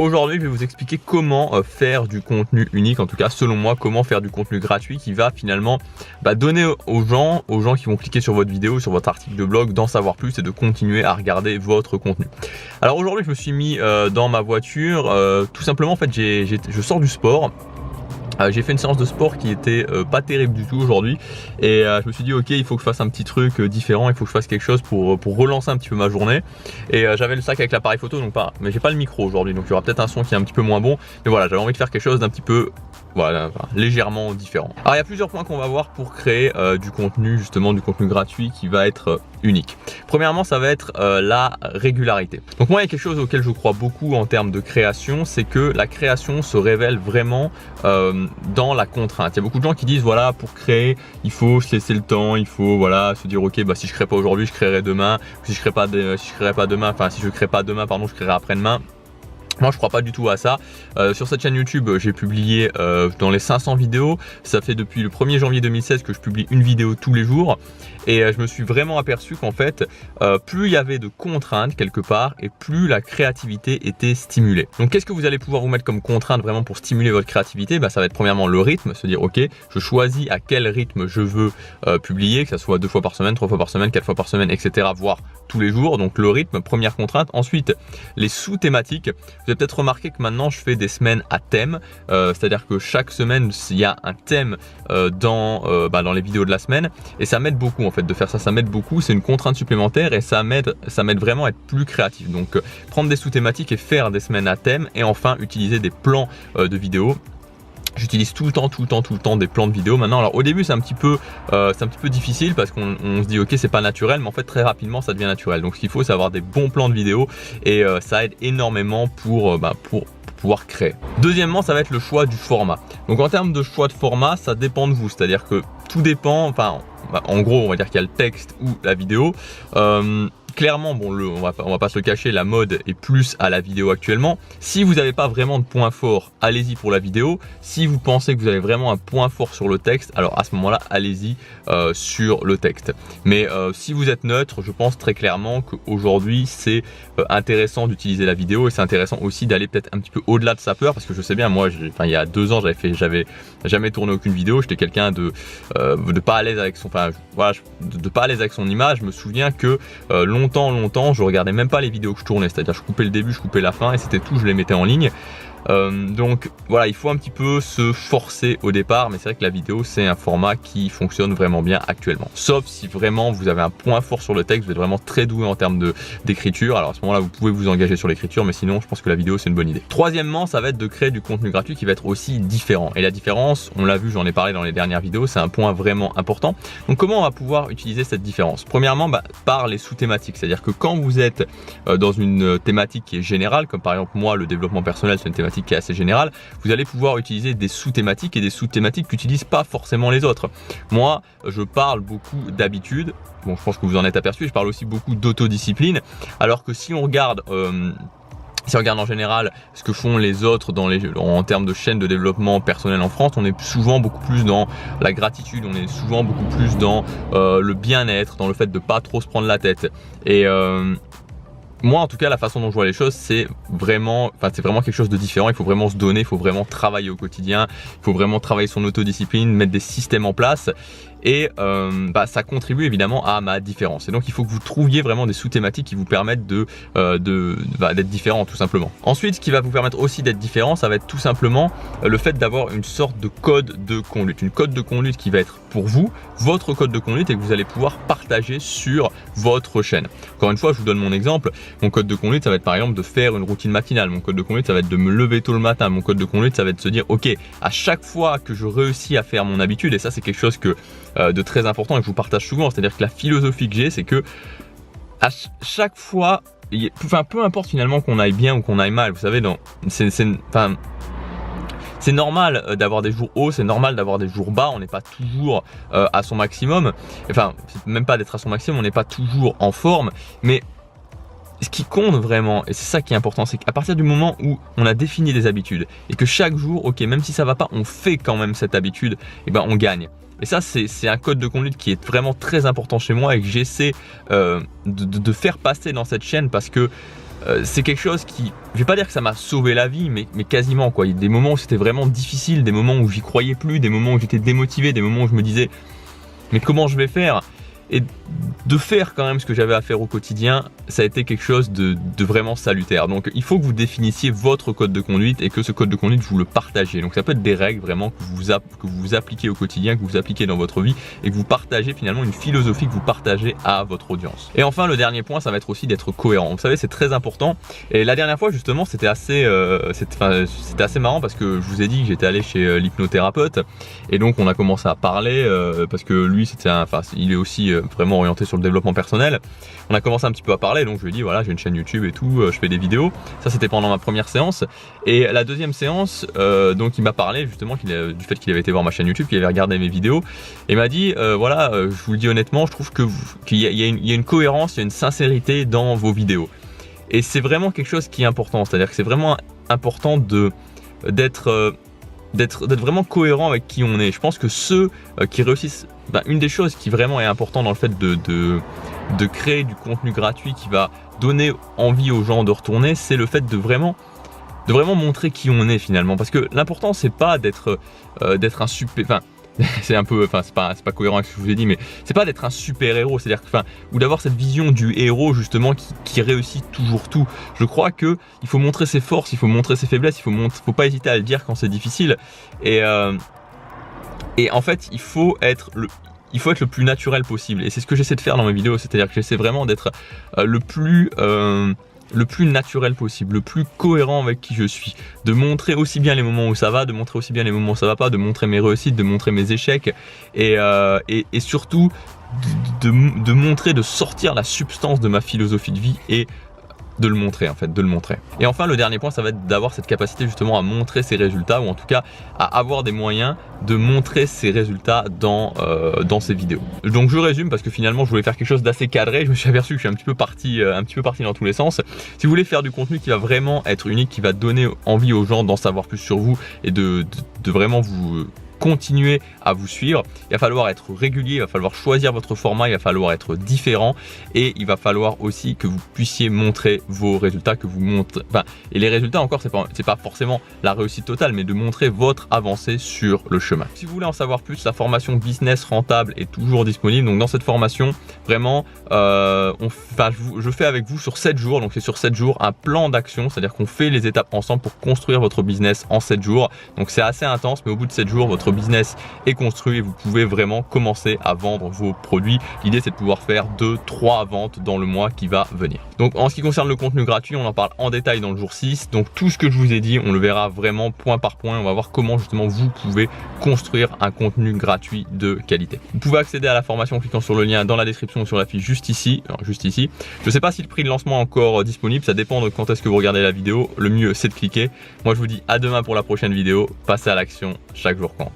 Aujourd'hui, je vais vous expliquer comment faire du contenu unique, en tout cas selon moi, comment faire du contenu gratuit qui va finalement donner aux gens qui vont cliquer sur votre vidéo, sur votre article de blog, d'en savoir plus et de continuer à regarder votre contenu. Alors aujourd'hui, je me suis mis dans ma voiture, tout simplement en fait, je sors du sport. J'ai fait une séance de sport qui était pas terrible du tout aujourd'hui et je me suis dit ok, il faut que je fasse un petit truc différent, il faut que je fasse quelque chose pour relancer un petit peu ma journée. Et j'avais le sac avec l'appareil photo, donc mais j'ai pas le micro aujourd'hui, donc il y aura peut-être un son qui est un petit peu moins bon, mais voilà, j'avais envie de faire quelque chose d'un petit peu légèrement différent. Alors il y a plusieurs points qu'on va voir pour créer du contenu, justement du contenu gratuit qui va être unique. Premièrement, ça va être la régularité. Donc moi, il y a quelque chose auquel je crois beaucoup en termes de création, c'est que la création se révèle vraiment dans la contrainte. Il y a beaucoup de gens qui disent voilà, pour créer, il faut se laisser le temps, il faut se dire ok, si je crée pas aujourd'hui, je créerai demain. Si je crée pas demain, je créerai après-demain. Moi je crois pas du tout à ça. Sur cette chaîne YouTube, j'ai publié dans les 500 vidéos. Ça fait depuis le 1er janvier 2016 que je publie une vidéo tous les jours. Et je me suis vraiment aperçu qu'en fait, plus il y avait de contraintes quelque part et plus la créativité était stimulée. Donc qu'est-ce que vous allez pouvoir vous mettre comme contrainte vraiment pour stimuler votre créativité? Ça va être premièrement le rythme, se dire ok, je choisis à quel rythme je veux publier, que ça soit 2 fois par semaine, 3 fois par semaine, 4 fois par semaine, etc. voire tous les jours. Donc le rythme, première contrainte. Ensuite, les sous-thématiques. Vous avez peut-être remarqué que maintenant je fais des semaines à thème, c'est-à-dire que chaque semaine il y a un thème dans les vidéos de la semaine, et ça m'aide beaucoup en fait de faire ça, m'aide beaucoup, c'est une contrainte supplémentaire et ça m'aide vraiment à être plus créatif. Donc prendre des sous-thématiques et faire des semaines à thème, et enfin utiliser des plans de vidéos. J'utilise tout le temps des plans de vidéo maintenant. Alors au début c'est un petit peu difficile parce qu'on se dit ok, c'est pas naturel, mais en fait très rapidement ça devient naturel. Donc ce qu'il faut, c'est avoir des bons plans de vidéo et ça aide énormément pour pouvoir créer. Deuxièmement, ça va être le choix du format. Donc en termes de choix de format, ça dépend de vous, c'est-à-dire que tout dépend, en gros on va dire qu'il y a le texte ou la vidéo. Clairement, on va pas se le cacher, la mode est plus à la vidéo actuellement. Si vous n'avez pas vraiment de point fort, allez-y pour la vidéo. Si vous pensez que vous avez vraiment un point fort sur le texte, alors à ce moment-là, allez-y sur le texte. Mais si vous êtes neutre, je pense très clairement qu'aujourd'hui, c'est intéressant d'utiliser la vidéo et c'est intéressant aussi d'aller peut-être un petit peu au-delà de sa peur, parce que je sais bien, moi, il y a 2 ans, j'avais jamais tourné aucune vidéo. J'étais quelqu'un de pas à l'aise avec son, de pas à l'aise avec son image. Je me souviens que longtemps, je regardais même pas les vidéos que je tournais, c'est-à-dire je coupais le début, je coupais la fin et c'était tout, je les mettais en ligne. Donc voilà, il faut un petit peu se forcer au départ, mais c'est vrai que la vidéo c'est un format qui fonctionne vraiment bien actuellement. Sauf si vraiment vous avez un point fort sur le texte, vous êtes vraiment très doué en termes d'écriture, alors à ce moment-là vous pouvez vous engager sur l'écriture, mais sinon je pense que la vidéo c'est une bonne idée. Troisièmement, ça va être de créer du contenu gratuit qui va être aussi différent. Et la différence, on l'a vu, j'en ai parlé dans les dernières vidéos, c'est un point vraiment important. Donc comment on va pouvoir utiliser cette différence? Premièrement, par les sous-thématiques, c'est-à-dire que quand vous êtes dans une thématique qui est générale, comme par exemple moi le développement personnel c'est une thématique qui est assez générale, vous allez pouvoir utiliser des sous-thématiques et des sous-thématiques qu'utilisent pas forcément les autres. Moi, je parle beaucoup d'habitude. Bon, je pense que vous en êtes aperçu. Je parle aussi beaucoup d'autodiscipline. Alors que si on regarde en général ce que font les autres en termes de chaînes de développement personnel en France, on est souvent beaucoup plus dans la gratitude, on est souvent beaucoup plus dans le bien-être, dans le fait de pas trop se prendre la tête. Et moi, en tout cas, la façon dont je vois les choses, c'est vraiment quelque chose de différent. Il faut vraiment se donner, il faut vraiment travailler au quotidien, il faut vraiment travailler son autodiscipline, mettre des systèmes en place. Et ça contribue évidemment à ma différence. Et donc il faut que vous trouviez vraiment des sous-thématiques qui vous permettent d'être différent tout simplement. Ensuite, ce qui va vous permettre aussi d'être différent, ça va être tout simplement le fait d'avoir une sorte de code de conduite. Une code de conduite qui va être pour vous, votre code de conduite, et que vous allez pouvoir partager sur votre chaîne. Encore une fois, je vous donne mon exemple. Mon code de conduite, ça va être par exemple de faire une routine matinale. Mon code de conduite, ça va être de me lever tôt le matin. Mon code de conduite, ça va être de se dire ok, à chaque fois que je réussis à faire mon habitude, et ça c'est quelque chose de très important et que je vous partage souvent, c'est-à-dire que la philosophie que j'ai, c'est que à chaque fois, peu importe finalement qu'on aille bien ou qu'on aille mal, vous savez, c'est normal d'avoir des jours hauts, c'est normal d'avoir des jours bas, on n'est pas toujours à son maximum, même pas d'être à son maximum, on n'est pas toujours en forme, mais ce qui compte vraiment, et c'est ça qui est important, c'est qu'à partir du moment où on a défini des habitudes et que chaque jour, ok, même si ça va pas, on fait quand même cette habitude, et on gagne. Et ça, c'est un code de conduite qui est vraiment très important chez moi et que j'essaie de faire passer dans cette chaîne, parce que c'est quelque chose qui, je vais pas dire que ça m'a sauvé la vie, mais quasiment quoi. Il y a des moments où c'était vraiment difficile, des moments où j'y croyais plus, des moments où j'étais démotivé, des moments où je me disais mais comment je vais faire? Et de faire quand même ce que j'avais à faire au quotidien, ça a été quelque chose de vraiment salutaire. Donc il faut que vous définissiez votre code de conduite et que ce code de conduite vous le partagez. Donc ça peut être des règles vraiment que vous appliquez au quotidien, que vous appliquez dans votre vie et que vous partagez finalement une philosophie que vous partagez à votre audience. Et enfin le dernier point, ça va être aussi d'être cohérent. Vous savez, c'est très important. Et la dernière fois justement, c'était assez marrant parce que je vous ai dit que j'étais allé chez l'hypnothérapeute et donc on a commencé à parler parce que lui il est aussi vraiment orienté sur le développement personnel. On a commencé un petit peu à parler, donc je lui ai dit voilà, j'ai une chaîne YouTube et tout, je fais des vidéos. Ça c'était pendant ma première séance. Et la deuxième séance, donc il m'a parlé justement du fait qu'il avait été voir ma chaîne YouTube, qu'il avait regardé mes vidéos et m'a dit voilà, je vous le dis honnêtement, je trouve qu'il y a une cohérence, il y a une sincérité dans vos vidéos. Et c'est vraiment quelque chose qui est important, c'est-à-dire que c'est vraiment important d'être vraiment cohérent avec qui on est. Je pense que ceux qui réussissent, une des choses qui vraiment est important dans le fait de créer du contenu gratuit qui va donner envie aux gens de retourner, c'est le fait de vraiment montrer qui on est finalement. Parce que l'important c'est pas d'être un super... c'est pas cohérent avec ce que je vous ai dit, mais c'est pas d'être un super héros, c'est-à-dire ou d'avoir cette vision du héros justement qui réussit toujours tout. Je crois que il faut montrer ses forces, il faut montrer ses faiblesses, faut pas hésiter à le dire quand c'est difficile. Et en fait, il faut être le plus naturel possible. Et c'est ce que j'essaie de faire dans mes vidéos, c'est-à-dire que j'essaie vraiment d'être le plus naturel possible, le plus cohérent avec qui je suis, de montrer aussi bien les moments où ça va, de montrer aussi bien les moments où ça va pas, de montrer mes réussites, de montrer mes échecs et surtout de montrer, de sortir la substance de ma philosophie de vie et de le montrer en fait, de le montrer. Et enfin le dernier point, ça va être d'avoir cette capacité justement à montrer ses résultats ou en tout cas à avoir des moyens de montrer ses résultats dans ses vidéos. Donc je résume parce que finalement je voulais faire quelque chose d'assez cadré, je me suis aperçu que je suis un petit peu parti dans tous les sens. Si vous voulez faire du contenu qui va vraiment être unique, qui va donner envie aux gens d'en savoir plus sur vous et de vraiment vous continuer à vous suivre, il va falloir être régulier, il va falloir choisir votre format, il va falloir être différent et il va falloir aussi que vous puissiez montrer vos résultats, et les résultats encore c'est pas forcément la réussite totale, mais de montrer votre avancée sur le chemin. Si vous voulez en savoir plus, la formation business rentable est toujours disponible. Donc dans cette formation vraiment je fais avec vous sur 7 jours, donc c'est sur 7 jours un plan d'action, c'est-à-dire qu'on fait les étapes ensemble pour construire votre business en 7 jours. Donc c'est assez intense, mais au bout de 7 jours votre business est construit et vous pouvez vraiment commencer à vendre vos produits. L'idée c'est de pouvoir faire 2-3 ventes dans le mois qui va venir. Donc en ce qui concerne le contenu gratuit, on en parle en détail dans le jour 6. Donc tout ce que je vous ai dit, on le verra vraiment point par point. On va voir comment justement vous pouvez construire un contenu gratuit de qualité. Vous pouvez accéder à la formation en cliquant sur le lien dans la description ou sur la fiche juste ici. Je ne sais pas si le prix de lancement est encore disponible, ça dépend de quand est-ce que vous regardez la vidéo. Le mieux c'est de cliquer. Moi je vous dis à demain pour la prochaine vidéo. Passez à l'action, chaque jour compte.